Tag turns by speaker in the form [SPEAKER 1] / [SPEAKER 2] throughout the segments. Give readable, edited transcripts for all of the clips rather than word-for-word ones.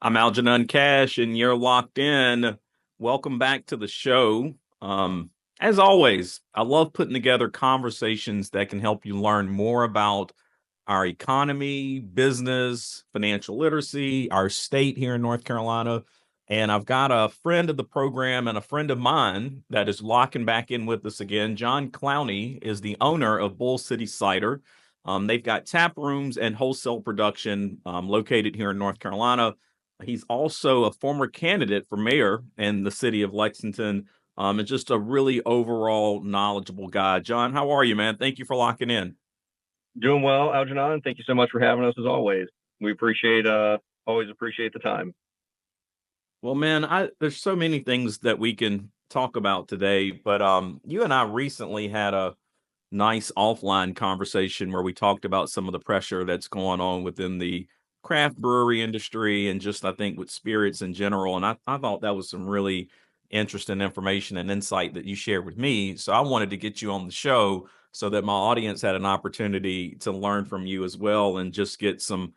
[SPEAKER 1] I'm Algenon Cash, and you're locked in. Welcome back to the show. As always, I love putting together conversations that can help you learn more about our economy, business, financial literacy, our state here in North Carolina. And I've got a friend of the program and a friend of mine that is locking back in with us again. John Clowney is the owner of Bull City Cider. They've got tap rooms and wholesale production located here in North Carolina. He's also a former candidate for mayor in the city of Lexington, and just a really overall knowledgeable guy. John, how are you, man? Thank you for locking in.
[SPEAKER 2] Doing well, Algenon. Thank you so much for having us as always. We appreciate always appreciate the time.
[SPEAKER 1] Well, man, there's so many things that we can talk about today, but you and I recently had a nice offline conversation where we talked about some of the pressure that's going on within the craft brewery industry and just I think with spirits in general. And I thought that was some really interesting information and insight that you shared with me. So I wanted to get you on the show so that my audience had an opportunity to learn from you as well and just some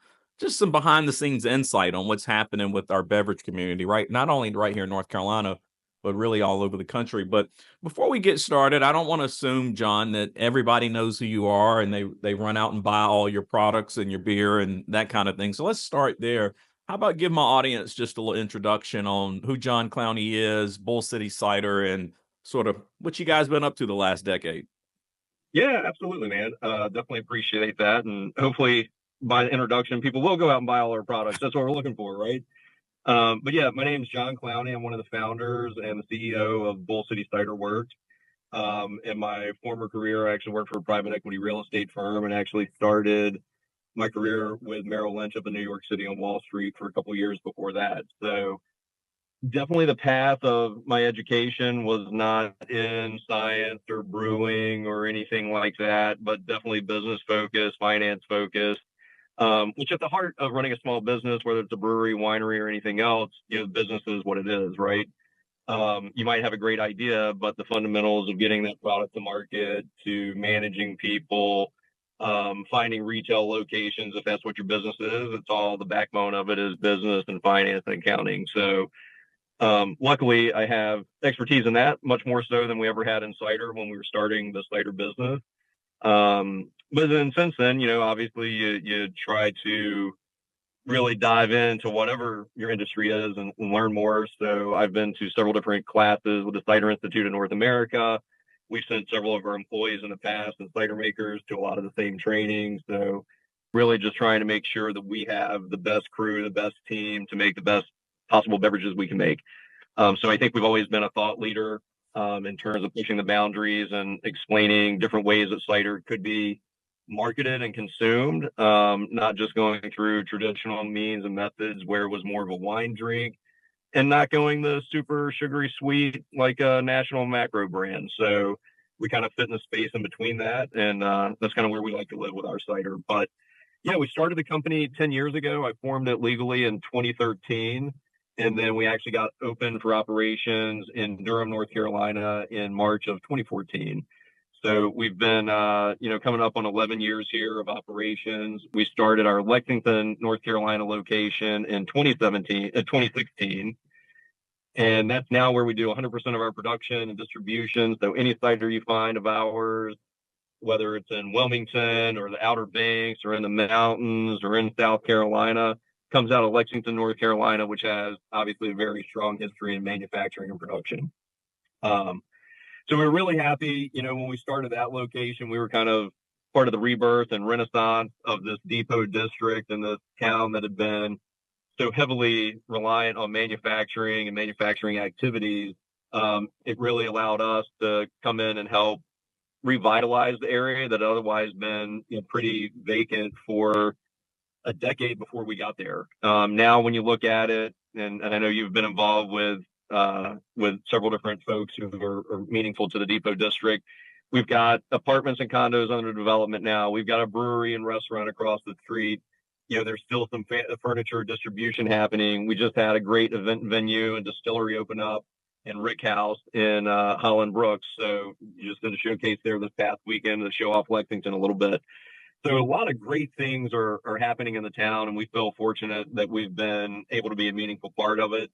[SPEAKER 1] behind the scenes insight on what's happening with our beverage community, right? Not only right here in North Carolina, but really all over the country. But before we get started, I don't want to assume, John, that everybody knows who you are and they run out and buy all your products and your beer and that kind of thing. So let's start there. How about give my audience just a little introduction on who John Clowney is, Bull City Cider, and sort of what you guys been up to the last decade?
[SPEAKER 2] Yeah, absolutely, man. Definitely appreciate that, and hopefully by the introduction, people will go out and buy all our products. That's what we're looking for, right? But yeah, my name is John Clowney. I'm one of the founders and the CEO of Bull City Ciderworks. In my former career, I actually worked for a private equity real estate firm and actually started my career with Merrill Lynch up in New York City on Wall Street for a couple of years before that. So definitely the path of my education was not in science or brewing or anything like that, but definitely business focused, finance focused. Which at the heart of running a small business, whether it's a brewery, winery, or anything else, business is what it is, right? You might have a great idea, but the fundamentals of getting that product to market, to managing people, finding retail locations, if that's what your business is, it's all the backbone of it is business and finance and accounting. So luckily, I have expertise in that, much more so than we ever had in cider when we were starting the cider business. But then since then, obviously you try to really dive into whatever your industry is and learn more. So I've been to several different classes with the Cider Institute of North America. We've sent several of our employees in the past and cider makers to a lot of the same training. So really just trying to make sure that we have the best crew, the best team to make the best possible beverages we can make. So I think we've always been a thought leader in terms of pushing the boundaries and explaining different ways that cider could be marketed and consumed, not just going through traditional means and methods where it was more of a wine drink and not going the super sugary sweet like a national macro brand. So we kind of fit in the space in between that. And that's kind of where we like to live with our cider. But yeah, we started the company 10 years ago. I formed it legally in 2013. And then we actually got open for operations in Durham, North Carolina in March of 2014. So we've been, coming up on 11 years here of operations. We started our Lexington, North Carolina location in 2016. And that's now where we do 100% of our production and distribution. So any cider you find of ours, whether it's in Wilmington or the Outer Banks or in the mountains or in South Carolina, comes out of Lexington, North Carolina, which has obviously a very strong history in manufacturing and production. So we're really happy, when we started that location, we were kind of part of the rebirth and renaissance of this depot district and this town that had been so heavily reliant on manufacturing and manufacturing activities. It really allowed us to come in and help revitalize the area that had otherwise been pretty vacant for a decade before we got there. Now, when you look at it, and I know you've been involved with several different folks who are meaningful to the Depot District. We've got apartments and condos under development now. We've got a brewery and restaurant across the street. There's still some furniture distribution happening. We just had a great event venue and distillery open up in Rick House in Holland Brooks. So just did a showcase there this past weekend to show off Lexington a little bit. So a lot of great things are happening in the town, and we feel fortunate that we've been able to be a meaningful part of it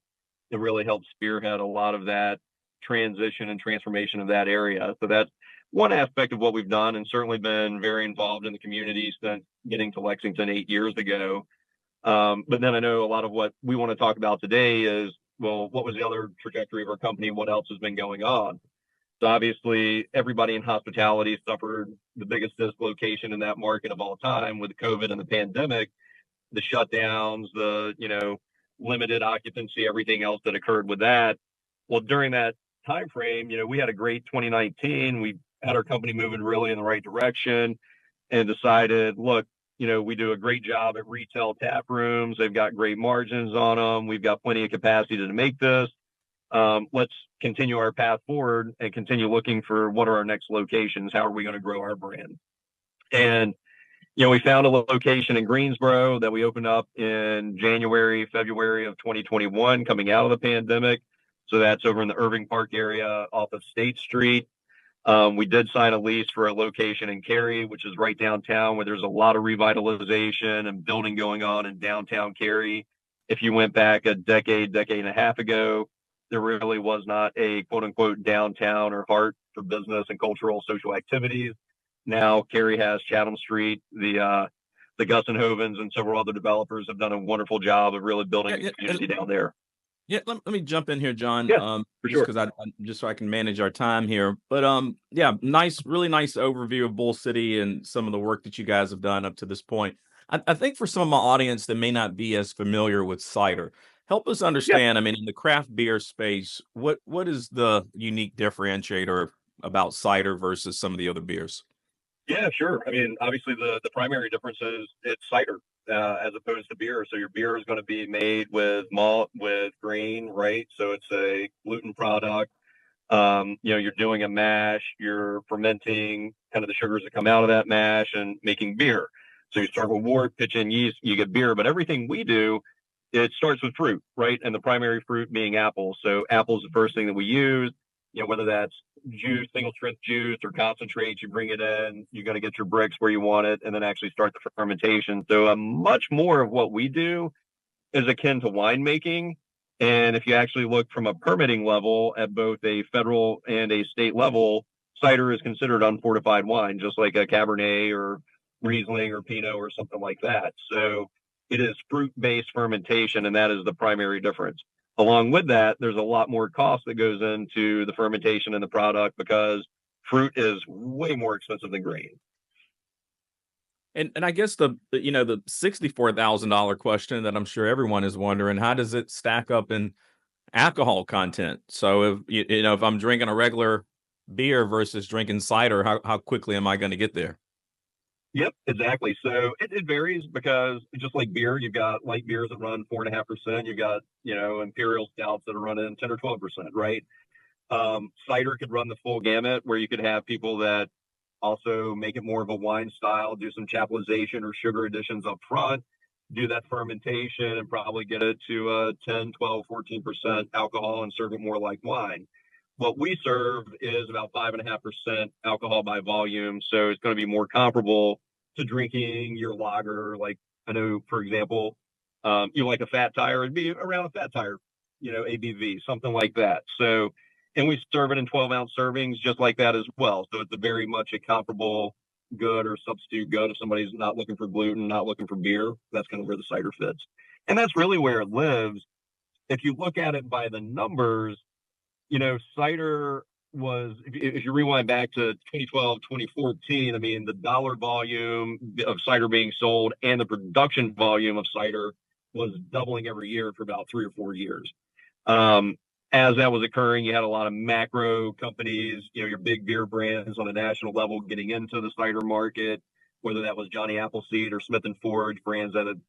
[SPEAKER 2] and really help spearhead a lot of that transition and transformation of that area. So that's one aspect of what we've done, and certainly been very involved in the community since getting to Lexington 8 years ago. But then I know a lot of what we want to talk about today is, well, what was the other trajectory of our company? What else has been going on? So obviously, everybody in hospitality suffered the biggest dislocation in that market of all time with COVID and the pandemic, the shutdowns, the limited occupancy, everything else that occurred with that. Well, during that time frame, we had a great 2019. We had our company moving really in the right direction, and decided, look, we do a great job at retail tap rooms. They've got great margins on them. We've got plenty of capacity to make this. Let's continue our path forward and continue looking for what are our next locations. How are we going to grow our brand? And we found a location in Greensboro that we opened up in January, February of 2021, coming out of the pandemic. So that's over in the Irving Park area off of State Street. We did sign a lease for a location in Cary, which is right downtown, where there's a lot of revitalization and building going on in downtown Cary. If you went back a decade and a half ago, there really was not a quote unquote downtown or heart for business and cultural social activities. Now Cary has Chatham Street, the Gussenhovens and several other developers have done a wonderful job of really building a community down there.
[SPEAKER 1] Yeah, let me jump in here, John.
[SPEAKER 2] Yeah, for
[SPEAKER 1] just
[SPEAKER 2] sure.
[SPEAKER 1] because just so I can manage our time here. But yeah, really nice overview of Bull City and some of the work that you guys have done up to this point. I think for some of my audience that may not be as familiar with cider, help us
[SPEAKER 2] Yeah.
[SPEAKER 1] understand. I mean, in the craft beer space, what is the unique differentiator about cider versus some of the other beers?
[SPEAKER 2] Yeah, sure. I mean, obviously the primary difference is it's cider as opposed to beer. So your beer is going to be made with malt, with grain, right? So it's a gluten product. You're doing a mash, you're fermenting kind of the sugars that come out of that mash and making beer. So you start with wort, pitch in yeast, you get beer. But everything we do, it starts with fruit, right? And the primary fruit being apple. So apple is the first thing that we use. Whether that's juice, single strength juice or concentrate, you bring it in, you're going to get your bricks where you want it, and then actually start the fermentation. So much more of what we do is akin to winemaking. And if you actually look from a permitting level at both a federal and a state level, cider is considered unfortified wine, just like a Cabernet or Riesling or Pinot or something like that. So it is fruit-based fermentation, and that is the primary difference. Along with that, there's a lot more cost that goes into the fermentation and the product because fruit is way more expensive than grain.
[SPEAKER 1] And I guess the $64,000 question that I'm sure everyone is wondering, how does it stack up in alcohol content? So if if I'm drinking a regular beer versus drinking cider, how quickly am I going to get there?
[SPEAKER 2] Yep, exactly. So it varies because just like beer, you've got light beers that run 4.5%. You've got, imperial stouts that are running 10 or 12%, right? Cider could run the full gamut where you could have people that also make it more of a wine style, do some chapelization or sugar additions up front, do that fermentation and probably get it to 10, 12, 14% alcohol and serve it more like wine. What we serve is about 5.5% alcohol by volume. So it's going to be more comparable to drinking your lager. Like I know, for example, you like a fat tire, it'd be around a fat tire, ABV, something like that. So, and we serve it in 12-ounce servings just like that as well. So it's a very much a comparable good or substitute good. If somebody's not looking for gluten, not looking for beer, that's kind of where the cider fits. And that's really where it lives. If you look at it by the numbers, cider was, if you rewind back to 2012, 2014, I mean, the dollar volume of cider being sold and the production volume of cider was doubling every year for about 3 or 4 years. As that was occurring, you had a lot of macro companies, your big beer brands on a national level getting into the cider market, whether that was Johnny Appleseed or Smith and Forge, brands that had,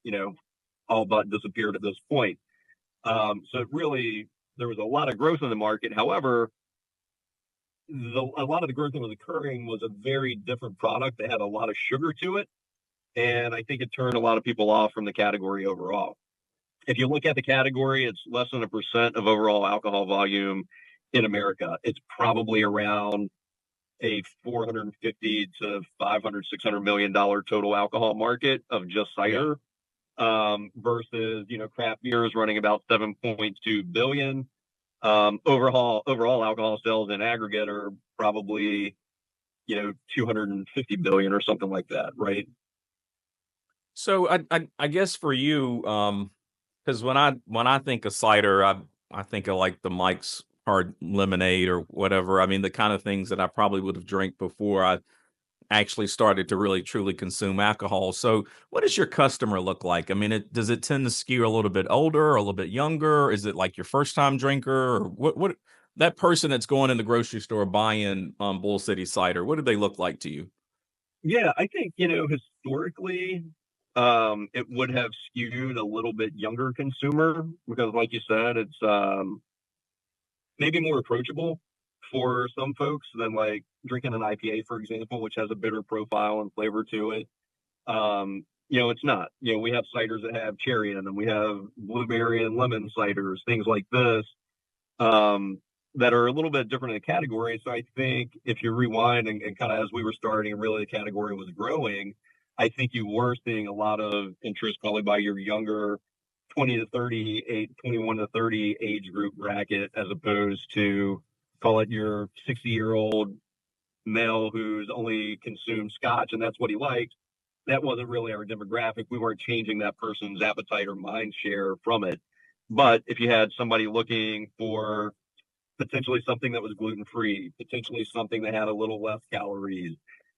[SPEAKER 2] all but disappeared at this point. So it really, there was a lot of growth in the market. However, a lot of the growth that was occurring was a very different product that had a lot of sugar to it. And I think it turned a lot of people off from the category overall. If you look at the category, it's less than 1% of overall alcohol volume in America. It's probably around a 450 to 500, $600 million total alcohol market of just
[SPEAKER 1] Yeah.
[SPEAKER 2] cider, versus, craft beer is running about 7.2 billion. Overall alcohol sales in aggregate are probably, 250 billion or something like that, right?
[SPEAKER 1] So I guess for you, because when I think of cider, I think of like the Mike's Hard Lemonade or whatever. I mean, the kind of things that I probably would have drank before I actually started to really truly consume alcohol. So, what does your customer look like? I mean, does it tend to skew a little bit older or a little bit younger? Is it like your first time drinker, or what that person that's going in the grocery store buying Bull City cider? What do they look like to you?
[SPEAKER 2] Yeah, I think, historically, it would have skewed a little bit younger consumer because, like you said, it's maybe more approachable for some folks than like drinking an IPA, for example, which has a bitter profile and flavor to it. It's not. We have ciders that have cherry in them. We have blueberry and lemon ciders, things like this, um, that are a little bit different in the category. So I think if you rewind and kind of as we were starting, really the category was growing, I think you were seeing a lot of interest probably by your younger 20 to 38, 21 to 30 age group bracket, as opposed to call it your 60-year-old male who's only consumed scotch and that's what he likes. That wasn't really our demographic. We weren't changing that person's appetite or mind share from it. But if you had somebody looking for potentially something that was gluten free, potentially something that had a little less calories,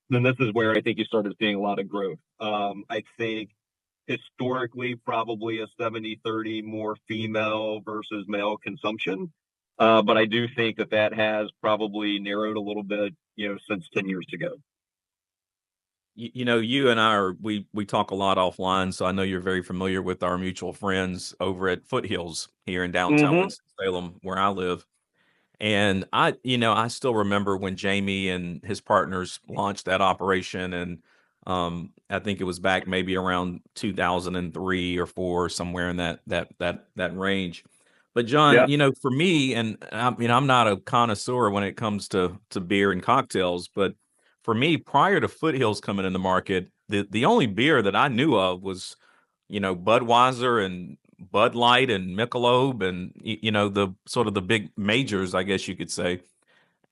[SPEAKER 2] then this is where I think you started seeing a lot of growth. I think historically, probably a 70-30 more female versus male consumption. But I do think that has probably narrowed a little bit, since 10 years ago.
[SPEAKER 1] You and I we talk a lot offline, so I know you're very familiar with our mutual friends over at Foothills here in downtown
[SPEAKER 2] Mm-hmm.
[SPEAKER 1] Winston-Salem, where I live. And I still remember when Jamie and his partners launched that operation, and I think it was back maybe around 2003 or four, somewhere in that range. But John,
[SPEAKER 2] Yeah.
[SPEAKER 1] for me, and I'm not a connoisseur when it comes to beer and cocktails, but for me, prior to Foothills coming in the market, the only beer that I knew of was Budweiser and Bud Light and Michelob and the sort of the big majors, I guess you could say.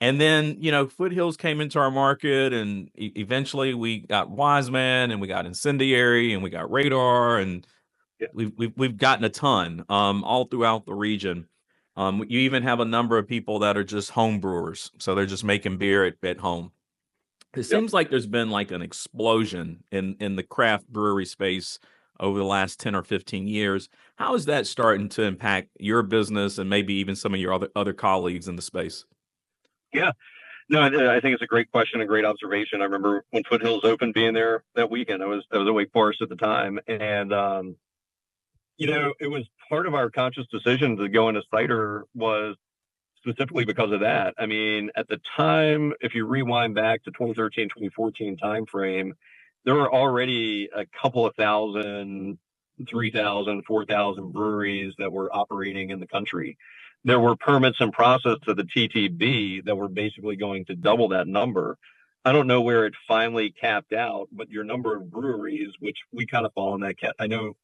[SPEAKER 1] And then Foothills came into our market, and eventually we got Wiseman, and we got Incendiary, and we got Radar, and
[SPEAKER 2] Yeah.
[SPEAKER 1] we've gotten a ton all throughout the region. You even have a number of people that are just home brewers, so they're just making beer at home. It
[SPEAKER 2] Yep.
[SPEAKER 1] seems like there's been like an explosion in the craft brewery space over the last 10 or 15 years. How is that starting to impact your business and maybe even some of your other colleagues in the space?
[SPEAKER 2] Yeah. No, I think it's a great question, a great observation. I remember when Foothills opened, being there that weekend. I was at Wake Forest at the time, and it was part of our conscious decision to go into cider was specifically because of that. I mean, at the time, if you rewind back to 2013, 2014 timeframe, there were already a couple of thousand, 3,000, 4,000 breweries that were operating in the country. There were permits and process to the TTB that were basically going to double that number. I don't know where it finally capped out, but your number of breweries, which we kind of fall in that I know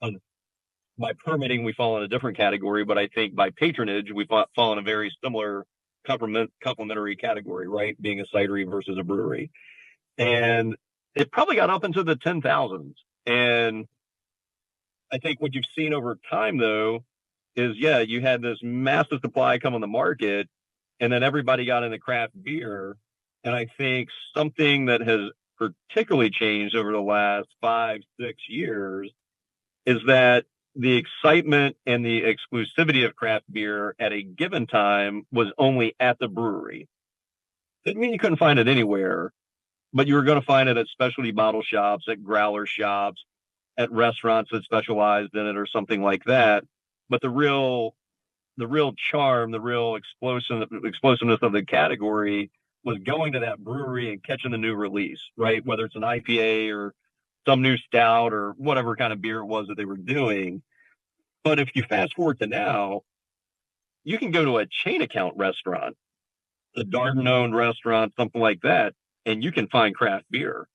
[SPEAKER 2] by permitting, we fall in a different category, but I think by patronage, we fall in a very similar complementary category, right? Being a cidery versus a brewery. And it probably got up into the 10,000s. And I think what you've seen over time, though, is yeah, you had this massive supply come on the market, and then everybody got into craft beer. And I think something that has particularly changed over the last 5, 6 years is that the excitement and the exclusivity of craft beer at a given time was only at the brewery. Didn't mean you couldn't find it anywhere, but you were going to find it at specialty bottle shops, at growler shops, at restaurants that specialized in it or something like that. But the real charm, the real explosiveness of the category was going to that brewery and catching the new release, right? Whether it's an IPA or some new stout or whatever kind of beer it was that they were doing. But if you fast forward to now, you can go to a chain account restaurant a Darden-owned restaurant, something like that, and you can find craft beer.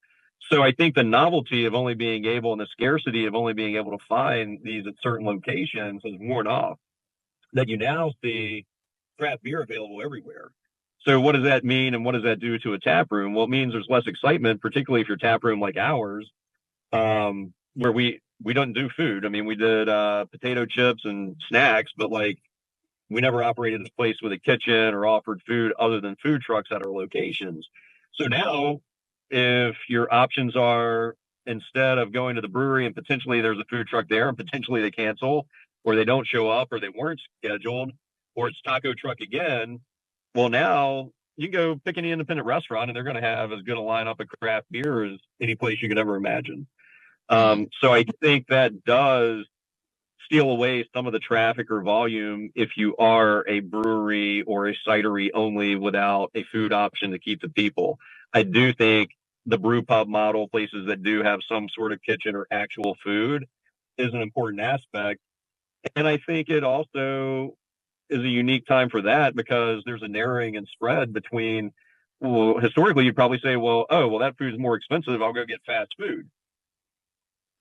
[SPEAKER 2] So I think the novelty of only being able and the scarcity of only being able to find these at certain locations has worn off. That you now see craft beer available everywhere. So what does that mean, and what does that do to a tap room? Well, it means there's less excitement, particularly if your tap room like ours, where we don't do food. I mean, we did potato chips and snacks, but like we never operated a place with a kitchen or offered food other than food trucks at our locations. So now, if your options are instead of going to the brewery and potentially there's a food truck there and potentially they cancel or they don't show up or they weren't scheduled or it's taco truck again, well, now you can go pick any independent restaurant and they're going to have as good a lineup of craft beer as any place you could ever imagine.
[SPEAKER 1] Mm.
[SPEAKER 2] So I think that does steal away some of the traffic or volume if you are a brewery or a cidery only without a food option to keep the people. I do think the brew pub model, places that do have some sort of kitchen or actual food, is an important aspect. And I think it also is a unique time for that because there's a narrowing and spread between, well, historically, you'd probably say, well, oh, well, that food's more expensive. I'll go get fast food.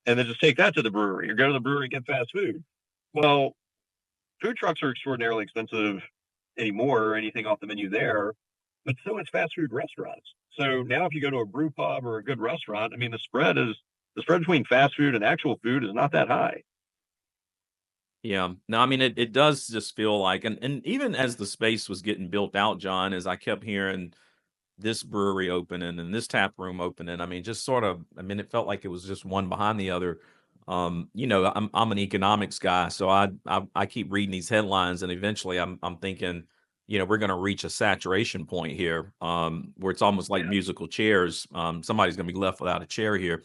[SPEAKER 2] And then just take that to the brewery or go to the brewery and get fast food. Well, food trucks are extraordinarily expensive anymore or anything off the menu there, but so is fast food restaurants. So now if you go to a brew pub or a good restaurant, I mean, the spread between fast food and actual food is not that high.
[SPEAKER 1] Yeah. No, I mean, it does just feel like, and even as the space was getting built out, John, as I kept hearing this brewery opening and this tap room opening, I mean, just sort of, I mean, it felt like it was just one behind the other. I'm an economics guy, so I keep reading these headlines, and eventually I'm thinking, we're going to reach a saturation point here, where it's almost like
[SPEAKER 2] Yeah.
[SPEAKER 1] musical chairs. Somebody's going to be left without a chair here.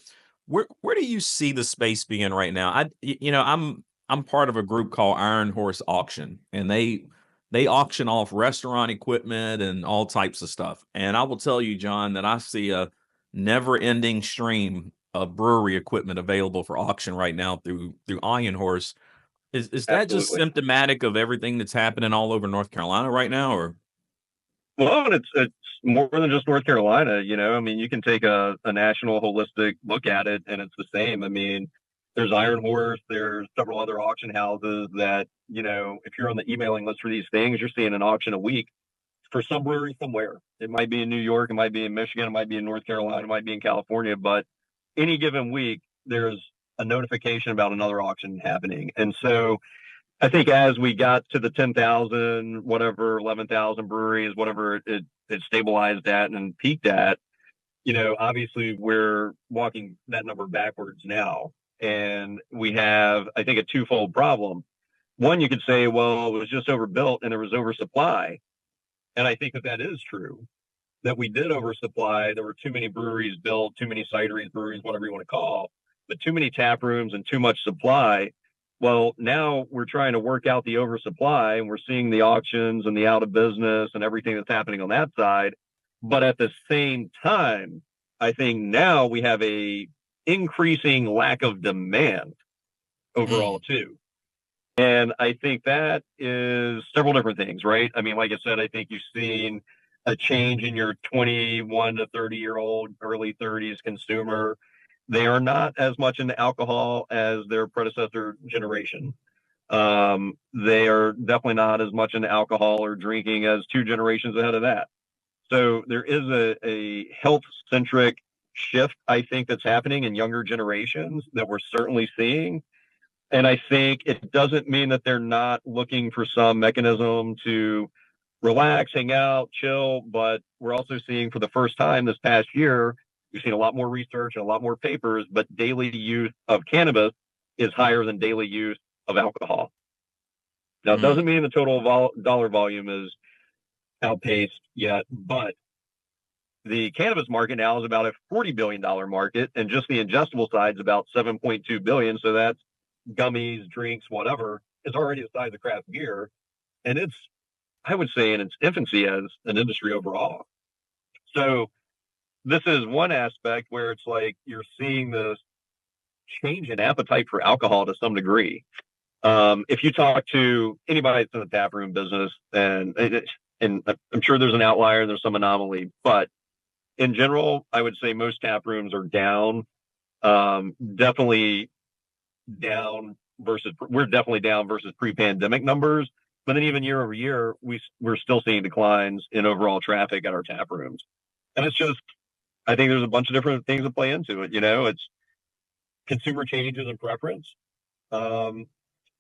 [SPEAKER 1] Where do you see the space being right now? I'm part of a group called Iron Horse Auction, and they auction off restaurant equipment and all types of stuff. And I will tell you, John, that I see a never-ending stream of brewery equipment available for auction right now through Iron Horse. Is that just
[SPEAKER 2] Absolutely.
[SPEAKER 1] symptomatic of everything that's happening all over North Carolina right now, or?
[SPEAKER 2] Well, and it's more than just North Carolina, you know. I mean, you can take a national holistic look at it, and it's the same. I mean, there's Iron Horse, there's several other auction houses that, you know, if you're on the emailing list for these things, you're seeing an auction a week for some brewery somewhere. It might be in New York, it might be in Michigan, it might be in North Carolina, it might be in California, but any given week, there's a notification about another auction happening. And so I think as we got to the 10,000, whatever, 11,000 breweries, whatever it stabilized at and peaked at, you know, obviously we're walking that number backwards now. And we have, I think, a twofold problem. One, you could say, well, it was just overbuilt and there was oversupply. And I think that that is true, that we did oversupply. There were too many breweries built, too many cideries, breweries, whatever you want to call, but too many tap rooms and too much supply. Well, now we're trying to work out the oversupply and we're seeing the auctions and the out of business and everything that's happening on that side. But at the same time, I think now we have a increasing lack of demand overall
[SPEAKER 1] Mm.
[SPEAKER 2] too. And I think that is several different things, right? I mean, like I said, I think you've seen a change in your 21 to 30-year-old, early 30s consumer. They are not as much into alcohol as their predecessor generation. They are definitely not as much into alcohol or drinking as two generations ahead of that. So there is a health centric shift, I think, that's happening in younger generations that we're certainly seeing. And I think it doesn't mean that they're not looking for some mechanism to relax, hang out, chill. But we're also seeing for the first time this past year, we've seen a lot more research and a lot more papers, but daily use of cannabis is higher than daily use of alcohol. Now, it
[SPEAKER 1] Mm.
[SPEAKER 2] doesn't mean the total dollar volume is outpaced yet, but the cannabis market now is about a $40 billion market, and just the ingestible side is about 7.2 billion. So that's gummies, drinks, whatever. It's already the size of craft beer, and it's, I would say, in its infancy as an industry overall. So this is one aspect where it's like you're seeing this change in appetite for alcohol to some degree. If you talk to anybody that's in the tap room business, and and I'm sure there's an outlier, there's some anomaly, but in general, I would say most tap rooms are down. Definitely down versus we're definitely down versus pre-pandemic numbers. But then even year over year, we're still seeing declines in overall traffic at our tap rooms, and it's just I think there's a bunch of different things that play into it. It's consumer changes and preference. Um,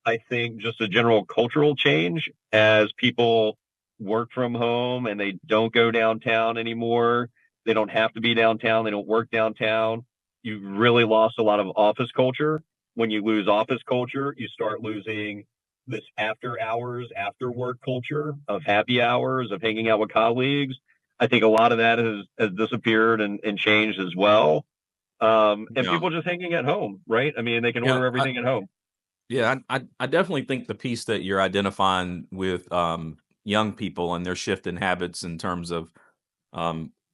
[SPEAKER 2] I think just a general cultural change as people work from home and they don't go downtown anymore. They don't have to be downtown. They don't work downtown. You really lost a lot of office culture. When you lose office culture, you start losing this after hours, after work culture of happy hours, of hanging out with colleagues. I think a lot of that has disappeared and changed as well. And
[SPEAKER 1] Yeah.
[SPEAKER 2] people just hanging at home, right? I mean, they can
[SPEAKER 1] Yeah.
[SPEAKER 2] order everything at home.
[SPEAKER 1] I definitely think the piece that you're identifying with young people and their shift in habits in terms of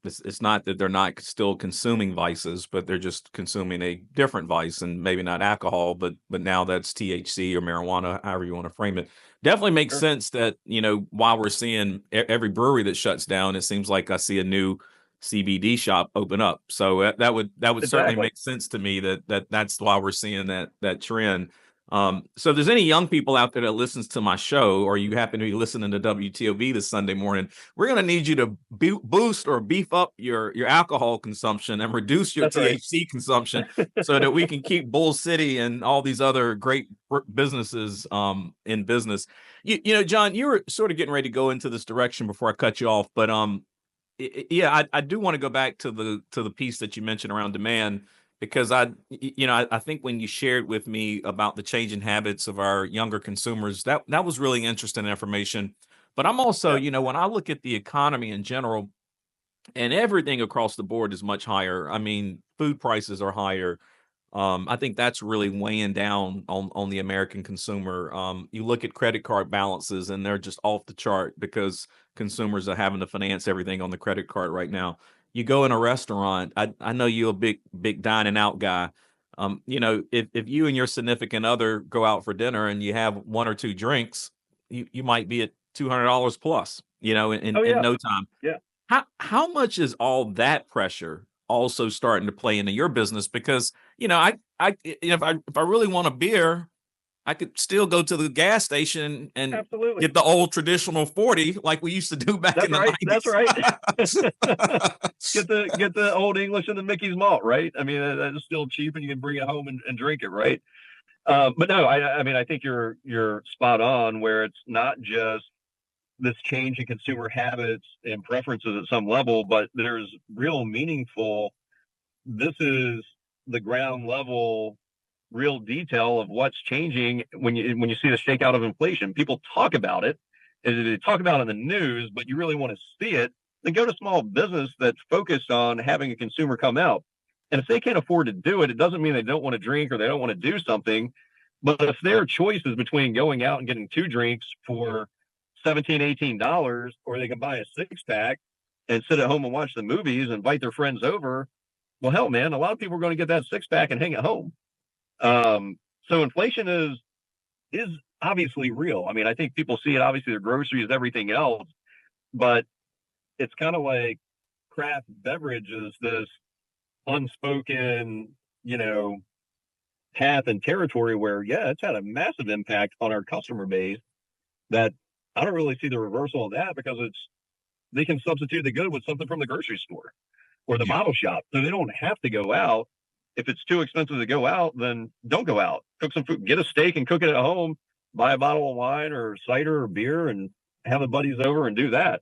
[SPEAKER 1] it's not that they're not still consuming vices, but they're just consuming a different vice and maybe not alcohol, but now that's THC or marijuana, however you want to frame it. Definitely makes
[SPEAKER 2] Sure.
[SPEAKER 1] sense that, while we're seeing every brewery that shuts down, it seems like I see a new CBD shop open up. So that would certainly
[SPEAKER 2] Exactly.
[SPEAKER 1] make sense to me that's why we're seeing that trend. So if there's any young people out there that listens to my show, or you happen to be listening to WTOV this Sunday morning, we're going to need you to boost or beef up your alcohol consumption and reduce your
[SPEAKER 2] That's right.
[SPEAKER 1] THC consumption so that we can keep Bull City and all these other great businesses in business. John, you were sort of getting ready to go into this direction before I cut you off, but yeah, I do want to go back to the piece that you mentioned around demand, because I think when you shared with me about the changing habits of our younger consumers, that was really interesting information. But I'm also,
[SPEAKER 2] Yeah.
[SPEAKER 1] when I look at the economy in general, and everything across the board is much higher. I mean, food prices are higher. I think that's really weighing down on the American consumer. You look at credit card balances, and they're just off the chart because consumers are having to finance everything on the credit card right now. You go in a restaurant. I know you're a big dining out guy. If you and your significant other go out for dinner and you have one or two drinks, you might be at $200 plus. In
[SPEAKER 2] Oh
[SPEAKER 1] in
[SPEAKER 2] yeah.
[SPEAKER 1] no time.
[SPEAKER 2] Yeah.
[SPEAKER 1] How much is all that pressure also starting to play into your business? Because, if I really want a beer, I could still go to the gas station and
[SPEAKER 2] Absolutely.
[SPEAKER 1] get the old traditional 40 like we used to do back in
[SPEAKER 2] That's
[SPEAKER 1] the
[SPEAKER 2] right. That's right.
[SPEAKER 1] 90s.
[SPEAKER 2] Get the old English and the Mickey's malt, right? I mean, that's still cheap, and you can bring it home and drink it, right? But no, I mean, I think you're spot on. Where it's not just this change in consumer habits and preferences at some level, but there's real meaningful. This is the ground level, real detail of what's changing when you see the shakeout of inflation. People talk about it, and they talk about it in the news, but you really want to see it. Then go to small business that's focused on having a consumer come out. And if they can't afford to do it, it doesn't mean they don't want to drink or they don't want to do something. But if their choice is between going out and getting two drinks for $17, $18, or they can buy a six pack and sit at home and watch the movies and invite their friends over, well, hell, man, a lot of people are going to get that six pack and hang at home. So inflation is obviously real. I mean, I think people see it. Obviously, their groceries, everything else, but it's kind of like craft beverages, this unspoken, you know, path and territory where, yeah, it's had a massive impact on our customer base. That I don't really see the reversal of that, because they can substitute the good with something from the grocery store or the
[SPEAKER 1] Yeah.
[SPEAKER 2] bottle shop, so they don't have to go out. If it's too expensive to go out, then don't go out. Cook some food, get a steak and cook it at home. Buy a bottle of wine or cider or beer and have the buddies over and do that.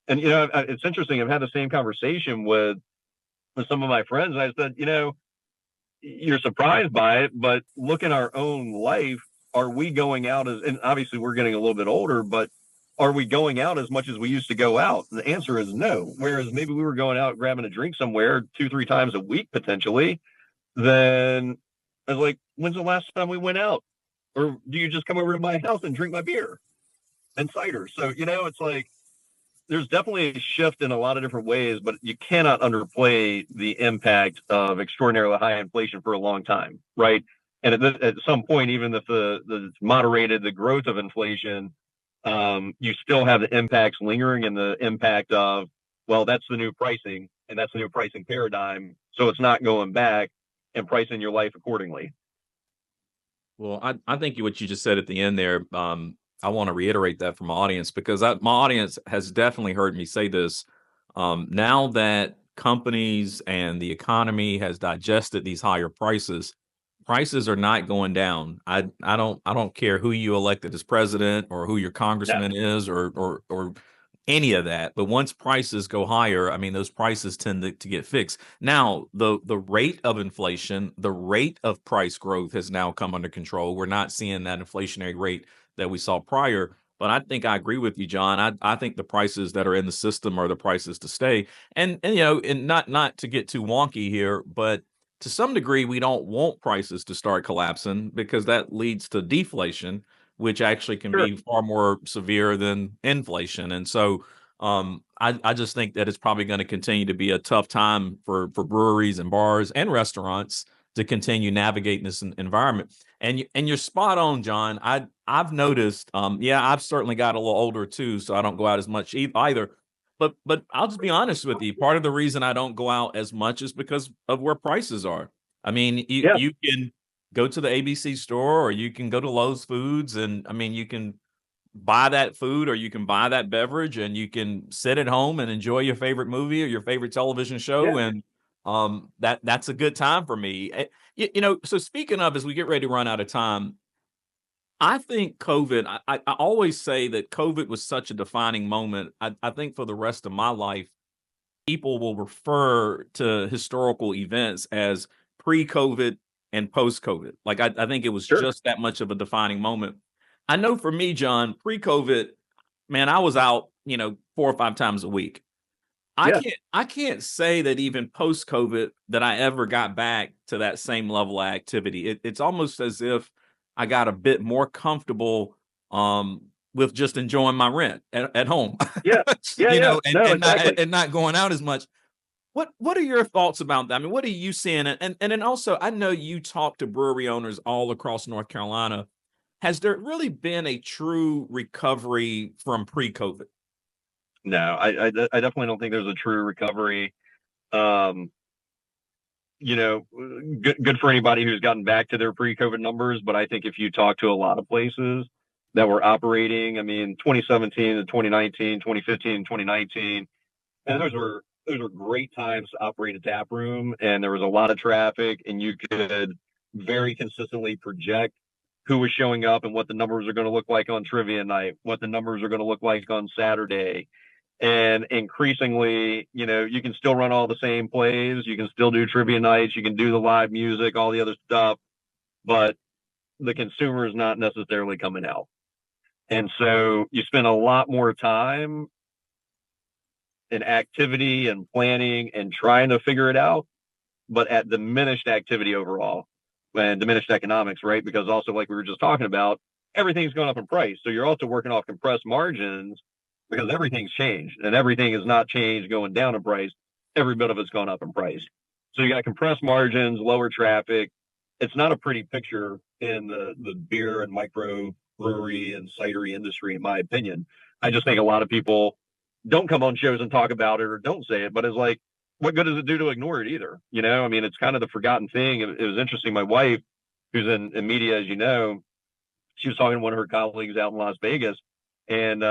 [SPEAKER 2] And it's interesting. I've had the same conversation with some of my friends. I said, you're surprised by it, but look in our own life. Are we going out and obviously we're getting a little bit older, but are we going out as much as we used to go out? The answer is no. Whereas maybe we were going out grabbing a drink somewhere 2, 3 times a week potentially. Then I was like, when's the last time we went out? Or do you just come over to my house and drink my beer and cider? So, it's like there's definitely a shift in a lot of different ways, but you cannot underplay the impact of extraordinarily high inflation for a long time, right? And at some point, even if the moderated the growth of inflation, you still have the impacts lingering and the impact of, well, that's the new pricing and that's the new pricing paradigm. So it's not going back and pricing your life accordingly.
[SPEAKER 1] Well, I think what you just said at the end there, I want to reiterate that for my audience because my audience has definitely heard me say this. Now that companies and the economy has digested these higher prices, prices are not going down. I don't care who you elected as president or who your
[SPEAKER 2] No,
[SPEAKER 1] congressman is or any of that. But once prices go higher, I mean those prices tend to get fixed. Now, the rate of inflation, the rate of price growth has now come under control. We're not seeing that inflationary rate that we saw prior. But I think I agree with you, John. I think the prices that are in the system are the prices to stay. And you know, and not to get too wonky here, but to some degree, we don't want prices to start collapsing because that leads to deflation, which actually can
[SPEAKER 2] sure.
[SPEAKER 1] be far more severe than inflation. And so I just think that it's probably going to continue to be a tough time for breweries and bars and restaurants to continue navigating this environment. And you're spot on, John. I've noticed. Yeah, I've certainly got a little older too, so I don't go out as much either. But I'll just be honest with you. Part of the reason I don't go out as much is because of where prices are. I mean, you
[SPEAKER 2] Yeah.
[SPEAKER 1] you can go to the ABC store or you can go to Lowe's Foods, and I mean you can buy that food or you can buy that beverage and you can sit at home and enjoy your favorite movie or your favorite television show,
[SPEAKER 2] Yeah.
[SPEAKER 1] and that's a good time for me. You know, so speaking of, as we get ready to run out of time, I think COVID, I always say that COVID was such a defining moment. I think for the rest of my life, people will refer to historical events as pre-COVID and post-COVID. Like I think it was
[SPEAKER 2] Sure.
[SPEAKER 1] just that much of a defining moment. I know for me, John, pre-COVID, man, I was out, you know, 4 or 5 times a week.
[SPEAKER 2] Yeah.
[SPEAKER 1] I can't say that even post-COVID that I ever got back to that same level of activity. It's almost as if I got a bit more comfortable with just enjoying my rent at home.
[SPEAKER 2] Yeah. Yeah.
[SPEAKER 1] You
[SPEAKER 2] Yeah.
[SPEAKER 1] know,
[SPEAKER 2] No, exactly.
[SPEAKER 1] and not going out as much. What are your thoughts about that? I mean, what are you seeing? And then also, I know you talk to brewery owners all across North Carolina. Has there really been a true recovery from pre-COVID?
[SPEAKER 2] No, I definitely don't think there's a true recovery. Um, good for anybody who's gotten back to their pre-COVID numbers. But I think if you talk to a lot of places that were operating, I mean, 2017 to 2019, 2015, 2019, and those were great times to operate a tap room, and there was a lot of traffic, and you could very consistently project who was showing up and what the numbers are going to look like on trivia night, what the numbers are going to look like on Saturday. And increasingly, you can still run all the same plays. You can still do trivia nights. You can do the live music, all the other stuff, but the consumer is not necessarily coming out. And so you spend a lot more time in activity and planning and trying to figure it out, but at diminished activity overall and diminished economics, right? Because also, like we were just talking about, everything's going up in price. So you're also working off compressed margins because everything's changed, and everything is not changed going down in price. Every bit of it's gone up in price. So you got compressed margins, lower traffic. It's not a pretty picture in the beer and micro brewery and cidery industry, in my opinion. I just think a lot of people don't come on shows and talk about it or don't say it, but it's like, what good does it do to ignore it either? I mean, it's kind of the forgotten thing. It was interesting. My wife, who's in media, as you know, she was talking to one of her colleagues out in Las Vegas, and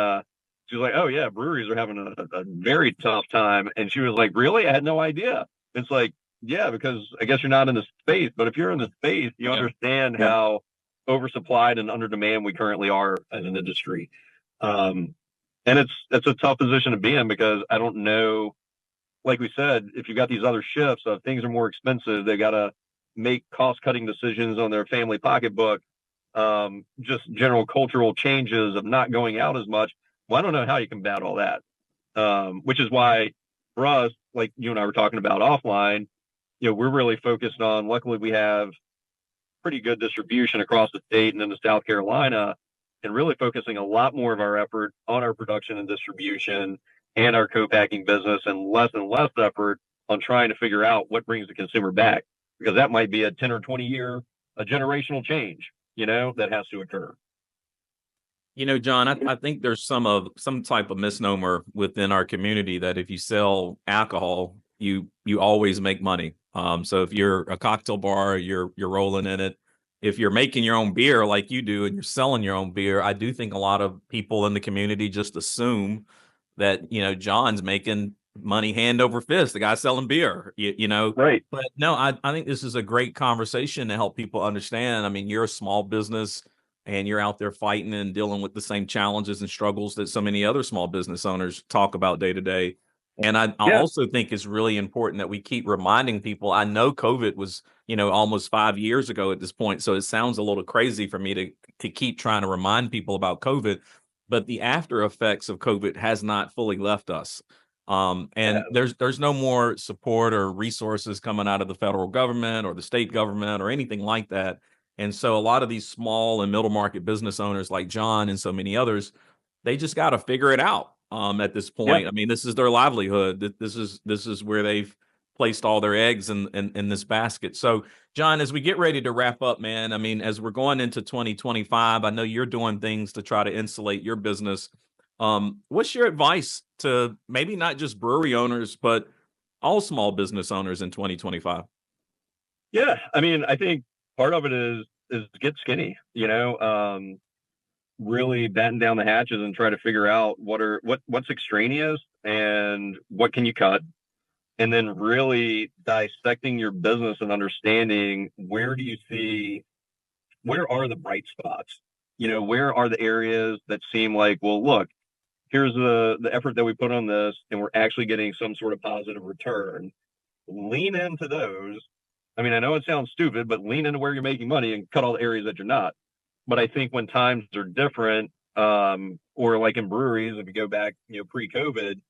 [SPEAKER 2] she was like, "Oh yeah, breweries are having a very tough time." And she was like, "Really? I had no idea." It's like, yeah, because I guess you're not in the space, but if you're in the space, you
[SPEAKER 1] Yeah.
[SPEAKER 2] understand how oversupplied and under demand we currently are as an industry. Um, and it's a tough position to be in because I don't know, like we said, if you've got these other shifts of things are more expensive, they got to make cost cutting decisions on their family pocketbook, just general cultural changes of not going out as much. Well, I don't know how you combat all that. Which is why for us, like you and I were talking about offline, we're really focused on, luckily we have pretty good distribution across the state and into South Carolina, and really focusing a lot more of our effort on our production and distribution and our co-packing business, and less effort on trying to figure out what brings the consumer back, because that might be a 10 or 20 year, a generational change, that has to occur.
[SPEAKER 1] John, I think there's some type of misnomer within our community that if you sell alcohol, you always make money. So if you're a cocktail bar, you're rolling in it. If you're making your own beer like you do and you're selling your own beer, I do think a lot of people in the community just assume that, John's making money hand over fist, the guy selling beer,
[SPEAKER 2] Right.
[SPEAKER 1] But no, I think this is a great conversation to help people understand. I mean, you're a small business and you're out there fighting and dealing with the same challenges and struggles that so many other small business owners talk about day to day. And I
[SPEAKER 2] Yeah.
[SPEAKER 1] also think it's really important that we keep reminding people. I know COVID was, almost 5 years ago at this point, so it sounds a little crazy for me to keep trying to remind people about COVID, but the after effects of COVID has not fully left us.
[SPEAKER 2] Yeah.
[SPEAKER 1] And there's no more support or resources coming out of the federal government or the state government or anything like that. And so a lot of these small and middle market business owners like John and so many others, they just got to figure it out at this
[SPEAKER 2] Yeah.
[SPEAKER 1] point. I mean, this is their livelihood. This is where they've placed all their eggs in this basket. So, John, as we get ready to wrap up, man, I mean, as we're going into 2025, I know you're doing things to try to insulate your business. What's your advice to maybe not just brewery owners, but all small business owners in 2025?
[SPEAKER 2] Yeah. I mean, I think part of it is get skinny, really batten down the hatches and try to figure out what's extraneous and what can you cut, and then really dissecting your business and understanding where are the bright spots, where are the areas that seem like, well, look, here's the effort that we put on this and we're actually getting some sort of positive return. Lean into those. I mean, I know it sounds stupid, but lean into where you're making money and cut all the areas that you're not. But I think when times are different, or like in breweries, if you go back, pre-COVID,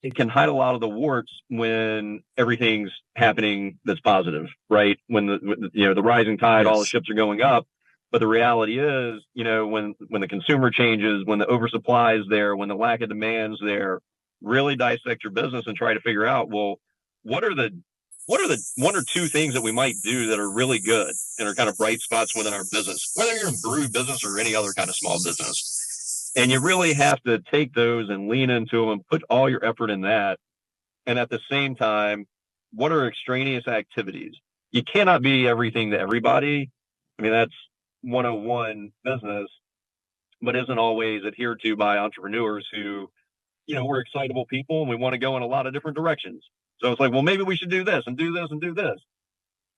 [SPEAKER 2] it can hide a lot of the warts when everything's happening that's positive, right? When the rising tide, all the
[SPEAKER 1] Yes.
[SPEAKER 2] ships are going up. But the reality is, when the consumer changes, when the oversupply is there, when the lack of demand is there, really dissect your business and try to figure out, well, what are the one or two things that we might do that are really good and are kind of bright spots within our business, whether you're in brew business or any other kind of small business. And you really have to take those and lean into them and put all your effort in that. And at the same time, what are extraneous activities? You cannot be everything to everybody. I mean, that's 101 business, but isn't always adhered to by entrepreneurs who, we're excitable people and we want to go in a lot of different directions. So it's like, well, maybe we should do this and do this and do this.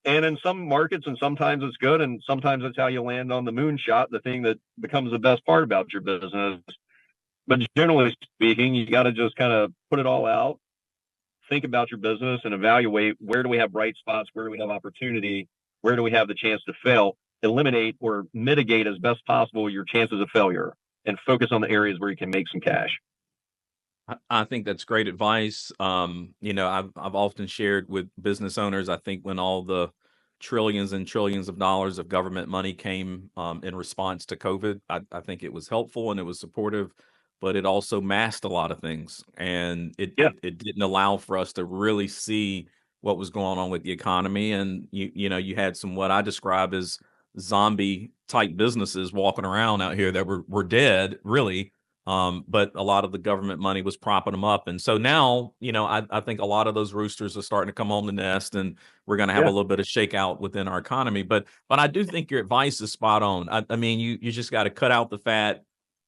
[SPEAKER 2] And in some markets, and sometimes it's good, and sometimes it's how you land on the moonshot, the thing that becomes the best part about your business. But generally speaking, you got to just kind of put it all out, think about your business, and evaluate where do we have bright spots, where do we have opportunity, where do we have the chance to fail, eliminate or mitigate as best possible your chances of failure, and focus on the areas where you can make some cash.
[SPEAKER 1] I think that's great advice. I've often shared with business owners. I think when all the trillions and trillions of dollars of government money came in response to COVID, I think it was helpful and it was supportive, but it also masked a lot of things, and it,
[SPEAKER 2] Yeah,
[SPEAKER 1] it it didn't allow for us to really see what was going on with the economy. And you had some what I describe as zombie type businesses walking around out here that were dead, really, but a lot of the government money was propping them up. And so now, I think a lot of those roosters are starting to come home to nest, and we're going to have a
[SPEAKER 2] yeah,
[SPEAKER 1] little bit of shakeout within our economy. But I do think your advice is spot on. I mean, you just got to cut out the fat,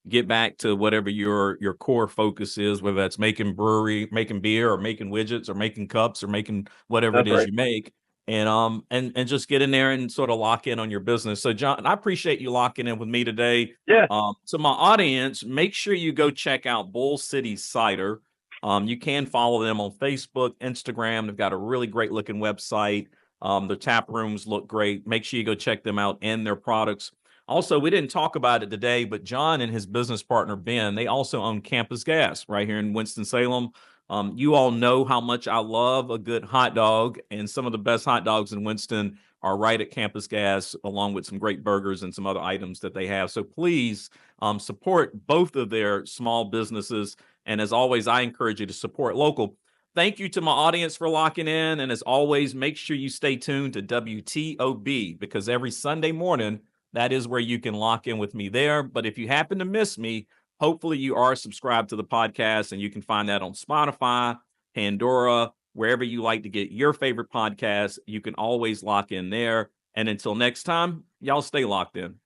[SPEAKER 1] get back to whatever your core focus is, whether that's making beer or making widgets or making cups or making whatever it
[SPEAKER 2] that's
[SPEAKER 1] is
[SPEAKER 2] right.
[SPEAKER 1] you make. And just get in there and sort of lock in on your business. So, John, I appreciate you locking in with me today.
[SPEAKER 2] Yeah,
[SPEAKER 1] To my audience, make sure you go check out Bull City Cider. You can follow them on Facebook, Instagram. They've got a really great looking website. Their tap rooms look great. Make sure you go check them out and their products. Also, we didn't talk about it today, but John and his business partner, Ben, they also own Campus Gas right here in Winston-Salem. You all know how much I love a good hot dog, and some of the best hot dogs in Winston are right at Campus Gas, along with some great burgers and some other items that they have. So please support both of their small businesses. And as always, I encourage you to support local. Thank you to my audience for locking in. And as always, make sure you stay tuned to WTOB, because every Sunday morning, That is where you can lock in with me there. But if you happen to miss me, hopefully you are subscribed to the podcast, and you can find that on Spotify, Pandora, wherever you like to get your favorite podcast. You can always lock in there. And until next time, y'all stay locked in.